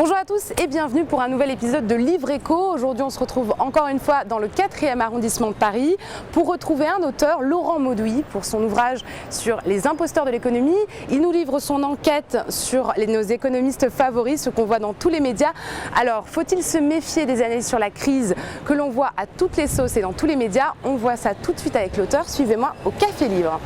Bonjour à tous et bienvenue pour un nouvel épisode de Livre Écho. Aujourd'hui on se retrouve encore une fois dans le 4e arrondissement de Paris pour retrouver un auteur, Laurent Mauduit, pour son ouvrage sur les imposteurs de l'économie. Il nous livre son enquête sur nos économistes favoris, ce qu'on voit dans tous les médias. Alors faut-il se méfier des analyses sur la crise que l'on voit à toutes les sauces et dans tous les médias? On voit ça tout de suite avec l'auteur. Suivez-moi au Café Livre.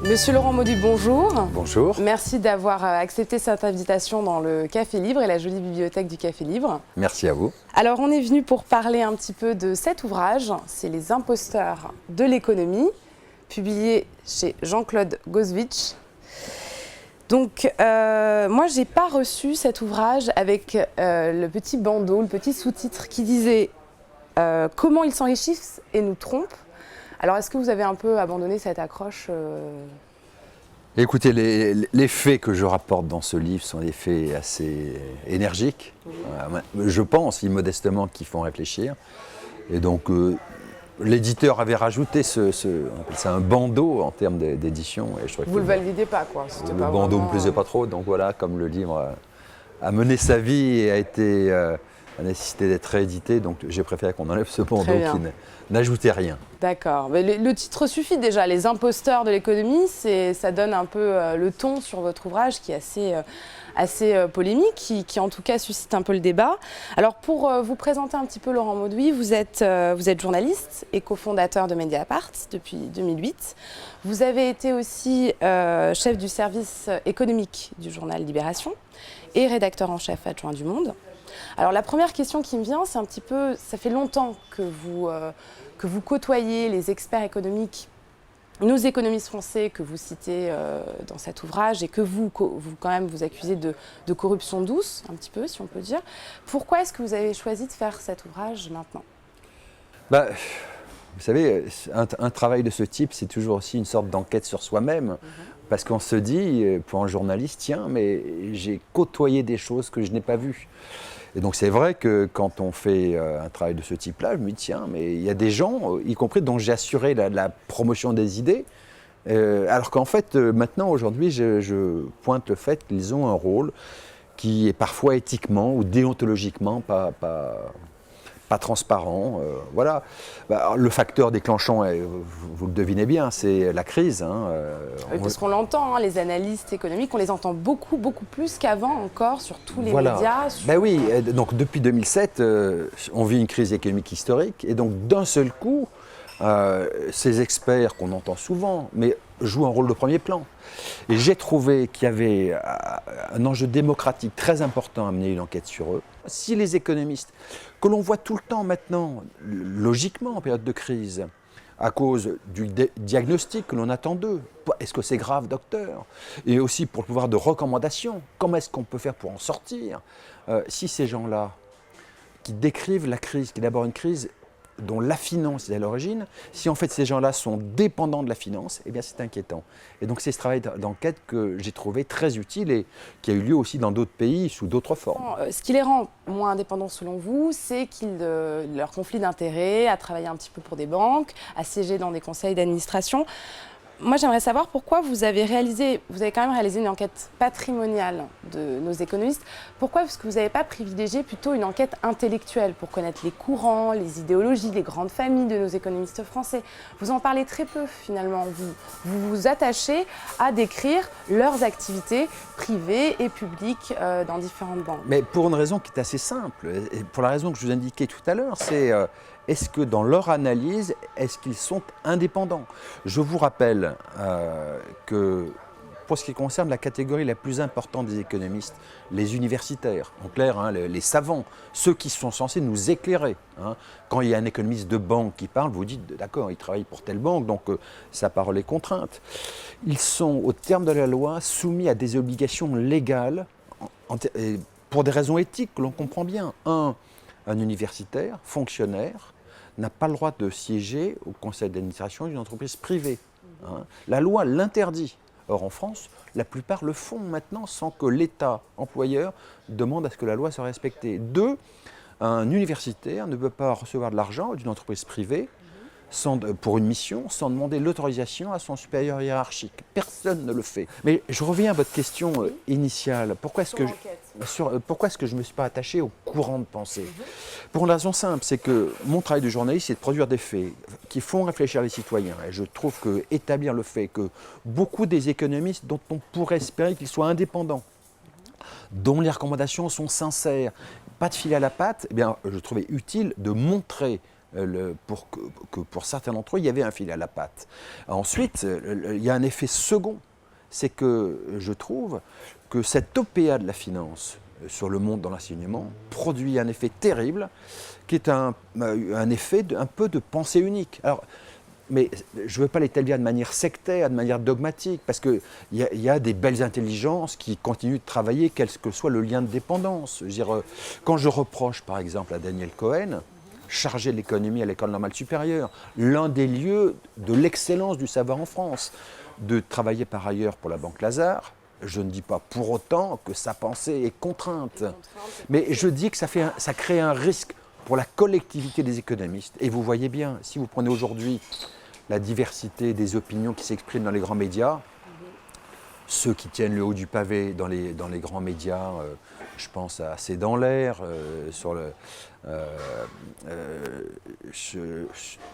Monsieur Laurent Mauduit, bonjour. Bonjour. Merci d'avoir accepté cette invitation dans le Café Livre et la jolie bibliothèque du Café Livre. Merci à vous. Alors on est venu pour parler un petit peu de cet ouvrage, c'est Les imposteurs de l'économie, publié chez Jean-Claude Gozwitch. Donc moi j'ai pas reçu cet ouvrage avec le petit bandeau, le petit sous-titre qui disait comment ils s'enrichissent et nous trompent. Alors, est-ce que vous avez un peu abandonné cette accroche Écoutez, les faits que je rapporte dans ce livre sont des faits assez énergiques. Oui. Je pense, immodestement, qu'ils font réfléchir. Et donc, l'éditeur avait rajouté on appelle ça un bandeau en termes d'édition. Vous ne le validiez pas, quoi. Le bandeau ne me plaisait pas trop. Donc voilà, comme le livre a mené sa vie et a nécessité d'être réédité, donc j'ai préféré qu'on enlève ce bandeau qui n'ajoutait rien. D'accord. Mais le titre suffit déjà, Les imposteurs de l'économie, ça donne un peu le ton sur votre ouvrage qui est assez polémique, qui en tout cas suscite un peu le débat. Alors pour vous présenter un petit peu Laurent Mauduit, vous êtes journaliste et cofondateur de Mediapart depuis 2008. Vous avez été aussi chef du service économique du journal Libération et rédacteur en chef adjoint du Monde. Alors la première question qui me vient, c'est un petit peu, ça fait longtemps que vous côtoyez les experts économiques, nos économistes français que vous citez dans cet ouvrage et que vous quand même vous accusez de corruption douce, un petit peu si on peut dire. Pourquoi est-ce que vous avez choisi de faire cet ouvrage maintenant ? Vous savez, un travail de ce type, c'est toujours aussi une sorte d'enquête sur soi-même. Parce qu'on se dit, pour un journaliste, tiens, mais j'ai côtoyé des choses que je n'ai pas vues. Et donc c'est vrai que quand on fait un travail de ce type-là, je me dis, tiens, mais il y a des gens, y compris dont j'ai assuré la promotion des idées, alors qu'en fait, maintenant, aujourd'hui, je pointe le fait qu'ils ont un rôle qui est parfois éthiquement ou déontologiquement pas transparent. Voilà. Le facteur déclenchant, vous le devinez bien, c'est la crise. Parce qu'on l'entend, les analystes économiques, on les entend beaucoup plus qu'avant encore sur tous les médias. Oui, donc depuis 2007, on vit une crise économique historique et donc d'un seul coup, ces experts qu'on entend souvent, mais jouent un rôle de premier plan. Et j'ai trouvé qu'il y avait un enjeu démocratique très important à mener une enquête sur eux. Si les économistes, que l'on voit tout le temps maintenant, logiquement en période de crise, à cause du diagnostic que l'on attend d'eux, est-ce que c'est grave, docteur? Et aussi pour le pouvoir de recommandation, comment est-ce qu'on peut faire pour en sortir? Si ces gens-là, qui décrivent la crise, qui est d'abord une crise dont la finance est à l'origine, si en fait ces gens-là sont dépendants de la finance, eh bien c'est inquiétant. Et donc c'est ce travail d'enquête que j'ai trouvé très utile et qui a eu lieu aussi dans d'autres pays sous d'autres formes. Ce qui les rend moins indépendants selon vous, c'est leur conflit d'intérêts, à travailler un petit peu pour des banques, à siéger dans des conseils d'administration. Moi, j'aimerais savoir pourquoi vous avez quand même réalisé une enquête patrimoniale de nos économistes. Pourquoi? Parce que vous n'avez pas privilégié plutôt une enquête intellectuelle pour connaître les courants, les idéologies, les grandes familles de nos économistes français. Vous en parlez très peu finalement. Vous vous attachez à décrire leurs activités privées et publiques dans différentes banques. Mais pour une raison qui est assez simple, et pour la raison que je vous indiquais tout à l'heure, c'est est-ce que dans leur analyse, est-ce qu'ils sont indépendants? Je vous rappelle que pour ce qui concerne la catégorie la plus importante des économistes, les universitaires, en clair, les savants, ceux qui sont censés nous éclairer. Quand il y a un économiste de banque qui parle, vous dites d'accord, il travaille pour telle banque, donc sa parole est contrainte. Ils sont, au terme de la loi, soumis à des obligations légales pour des raisons éthiques que l'on comprend bien. Un universitaire, fonctionnaire, n'a pas le droit de siéger au conseil d'administration d'une entreprise privée. La loi l'interdit. Or, en France, la plupart le font maintenant sans que l'État employeur demande à ce que la loi soit respectée. Deux, un universitaire ne peut pas recevoir de l'argent d'une entreprise privée pour une mission sans demander l'autorisation à son supérieur hiérarchique. Personne ne le fait. Mais je reviens à votre question initiale. Pourquoi est-ce que je ne me suis pas attaché au courant de pensée? Pour une raison simple, c'est que mon travail de journaliste, c'est de produire des faits qui font réfléchir les citoyens. Et je trouve que établir le fait que beaucoup des économistes dont on pourrait espérer qu'ils soient indépendants, dont les recommandations sont sincères, pas de fil à la patte, eh bien, je trouvais utile de montrer pour certains d'entre eux, il y avait un fil à la patte. Ensuite, il y a un effet second, c'est que je trouve que cette OPA de la finance sur le monde dans l'enseignement produit un effet terrible, qui est un effet un peu de pensée unique. Alors, mais je ne veux pas l'établir de manière sectaire, de manière dogmatique, parce qu'il y a des belles intelligences qui continuent de travailler, quel que soit le lien de dépendance. Je veux dire, quand je reproche, par exemple, à Daniel Cohen, chargé de l'économie à l'École normale supérieure, l'un des lieux de l'excellence du savoir en France, de travailler par ailleurs pour la Banque Lazare, je ne dis pas pour autant que sa pensée est contrainte, mais je dis que ça crée un risque pour la collectivité des économistes. Et vous voyez bien, si vous prenez aujourd'hui la diversité des opinions qui s'expriment dans les grands médias, ceux qui tiennent le haut du pavé dans les grands médias, je pense à C'est dans l'air,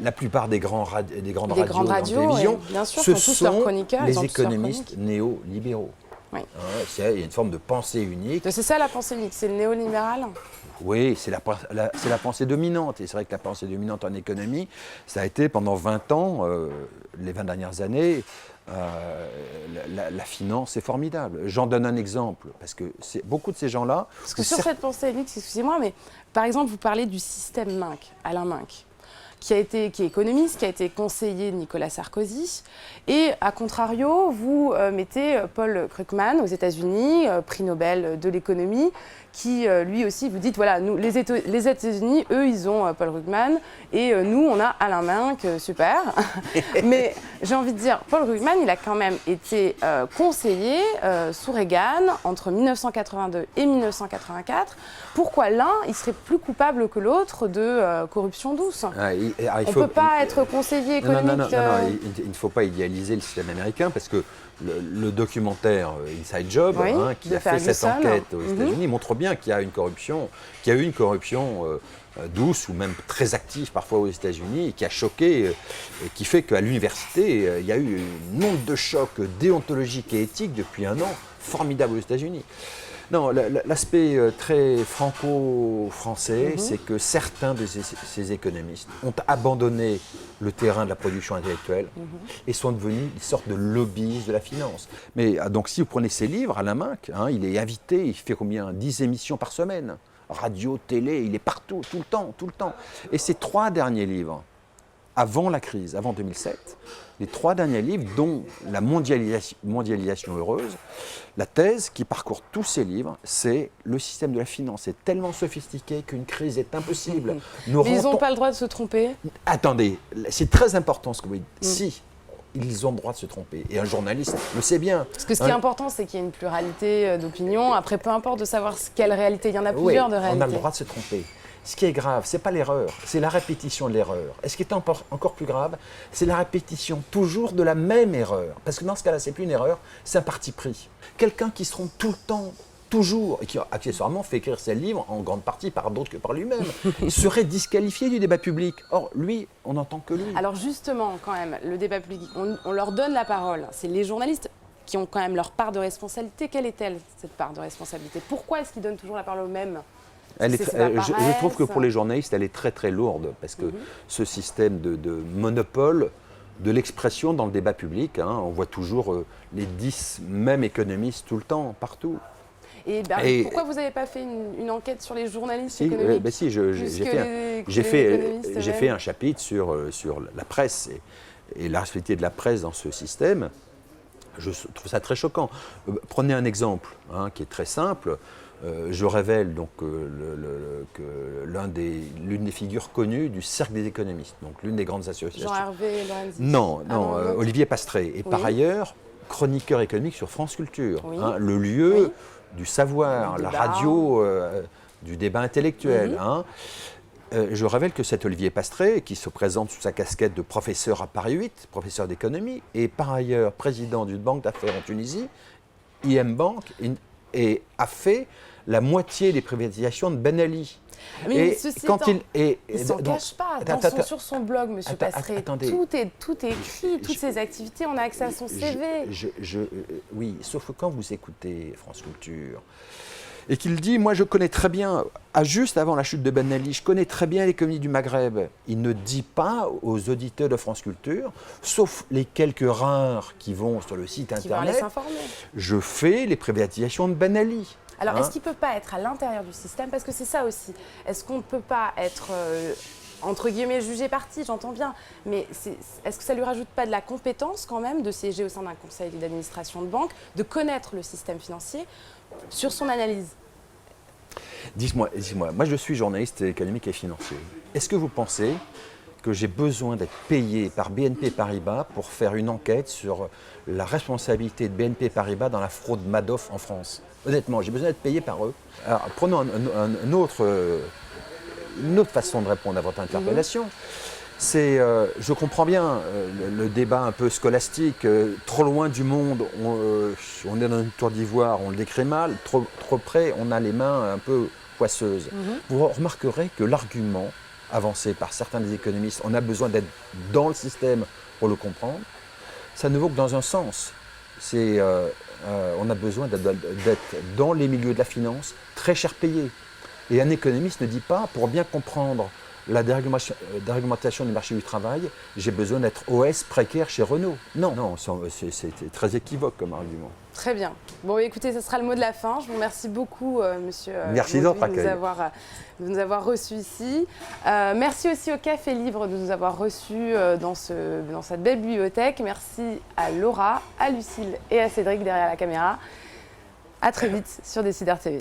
la plupart des grandes radios et télévisions, bien sûr, ce tous leurs sont chroniqueurs, les économistes néolibéraux. Oui. Il y a une forme de pensée unique. C'est ça la pensée unique, c'est le néolibéral? Oui, c'est la pensée dominante. Et c'est vrai que la pensée dominante en économie, ça a été pendant 20 ans, les 20 dernières années, la finance, c'est formidable. J'en donne un exemple, parce que beaucoup de ces gens-là... Parce que sur cette pensée unique, excusez-moi, mais par exemple, vous parlez du système Minc, Alain Minc, qui est économiste, qui a été conseiller de Nicolas Sarkozy. Et à contrario, vous mettez Paul Krugman aux États-Unis, prix Nobel de l'économie, qui lui aussi, vous dites, voilà, nous, les États-Unis, eux, ils ont Paul Krugman, et nous, on a Alain Minc, super. Mais j'ai envie de dire, Paul Krugman, il a quand même été conseiller sous Reagan entre 1982 et 1984. Pourquoi l'un, il serait plus coupable que l'autre de corruption douce? On ne peut pas être conseiller économique. Non, il ne faut pas idéaliser le système américain, parce que le documentaire Inside Job, qui a fait cette enquête aux États-Unis, montre bien qu'il y a eu une corruption douce ou même très active parfois aux États-Unis, et qui a choqué, et qui fait qu'à l'université, il y a eu un nombre de chocs déontologiques et éthiques depuis un an formidable aux États-Unis. Non, l'aspect très franco-français, c'est que certains de ces économistes ont abandonné le terrain de la production intellectuelle et sont devenus une sorte de lobbyistes de la finance. Mais donc si vous prenez ses livres, Alain Minc, il est invité, il fait combien? 10 émissions par semaine. Radio, télé, il est partout, tout le temps. Et ces 3 derniers livres, avant la crise, avant 2007, les 3 derniers livres, dont la mondialisation heureuse, la thèse qui parcourt tous ces livres, c'est le système de la finance est tellement sophistiqué qu'une crise est impossible. Mais ils n'ont pas le droit de se tromper. Attendez, c'est très important ce que vous dites. Si, ils ont le droit de se tromper. Et un journaliste le sait bien. Parce que ce qui est important, c'est qu'il y ait une pluralité d'opinions. Après, peu importe de savoir quelle réalité, il y en a plusieurs de réalités. On a le droit de se tromper. Ce qui est grave, ce n'est pas l'erreur, c'est la répétition de l'erreur. Et ce qui est encore plus grave, c'est la répétition toujours de la même erreur. Parce que dans ce cas-là, ce n'est plus une erreur, c'est un parti pris. Quelqu'un qui se trompe tout le temps, toujours, et qui accessoirement fait écrire ses livres en grande partie par d'autres que par lui-même, il serait disqualifié du débat public. Or, lui, on n'entend que lui. Alors justement, quand même, le débat public, on leur donne la parole. C'est les journalistes qui ont quand même leur part de responsabilité. Quelle est-elle, cette part de responsabilité? Pourquoi est-ce qu'ils donnent toujours la parole aux mêmes? Je trouve que pour les journalistes, elle est très très lourde, parce que ce système de monopole de l'expression dans le débat public, on voit toujours les 10 mêmes économistes tout le temps, partout. Et pourquoi vous n'avez pas fait une enquête sur les journalistes économiques? Si, j'ai fait un chapitre sur la presse et la responsabilité de la presse dans ce système. Je trouve ça très choquant. Prenez un exemple qui est très simple. Je révèle donc l'une des figures connues du Cercle des économistes, donc l'une des grandes associations. Jean-Hervé Lorenzi. Non, Olivier Pastré. Et par ailleurs, chroniqueur économique sur France Culture, le lieu du savoir, la radio du débat intellectuel. Hein. Je révèle que cet Olivier Pastré, qui se présente sous sa casquette de professeur à Paris 8, professeur d'économie, est par ailleurs président d'une banque d'affaires en Tunisie, IM Bank, et a fait la moitié des privatisations de Ben Ali. Mais ceci étant, il ne s'en cache pas. Sur son blog, M. Pastré, tout est écrit, toutes ses activités, on a accès à son CV. Oui, sauf que quand vous écoutez France Culture, et qu'il dit, moi je connais très bien, juste avant la chute de Ben Ali, je connais très bien l'économie du Maghreb. Il ne dit pas aux auditeurs de France Culture, sauf les quelques rares qui vont sur le site internet, je fais les privatisations de Ben Ali. Alors, est-ce qu'il ne peut pas être à l'intérieur du système? Parce que c'est ça aussi. Est-ce qu'on ne peut pas être, entre guillemets, jugé parti, j'entends bien, mais est-ce que ça ne lui rajoute pas de la compétence quand même de siéger au sein d'un conseil d'administration de banque, de connaître le système financier sur son analyse? Dis-moi, moi je suis journaliste économique et financier. Est-ce que vous pensez que j'ai besoin d'être payé par BNP Paribas pour faire une enquête sur la responsabilité de BNP Paribas dans la fraude Madoff en France? Honnêtement, j'ai besoin d'être payé par eux. Alors, prenons une autre façon de répondre à votre interpellation. C'est, je comprends bien le débat un peu scolastique, trop loin du monde, on est dans une tour d'ivoire, on le décrit mal, trop près, on a les mains un peu poisseuses. Vous remarquerez que l'argument avancé par certains des économistes, on a besoin d'être dans le système pour le comprendre, ça ne vaut que dans un sens. C'est, on a besoin d'être dans les milieux de la finance, très cher payé. Et un économiste ne dit pas, pour bien comprendre la déréglementation du marché du travail, j'ai besoin d'être OS précaire chez Renault. Non, c'est très équivoque comme argument. Très bien. Bon, écoutez, ce sera le mot de la fin. Je vous remercie beaucoup, monsieur Merci de nous avoir reçus ici. Merci aussi au Café Livre de nous avoir reçus dans cette belle bibliothèque. Merci à Laura, à Lucille et à Cédric derrière la caméra. À très vite sur Décideur TV.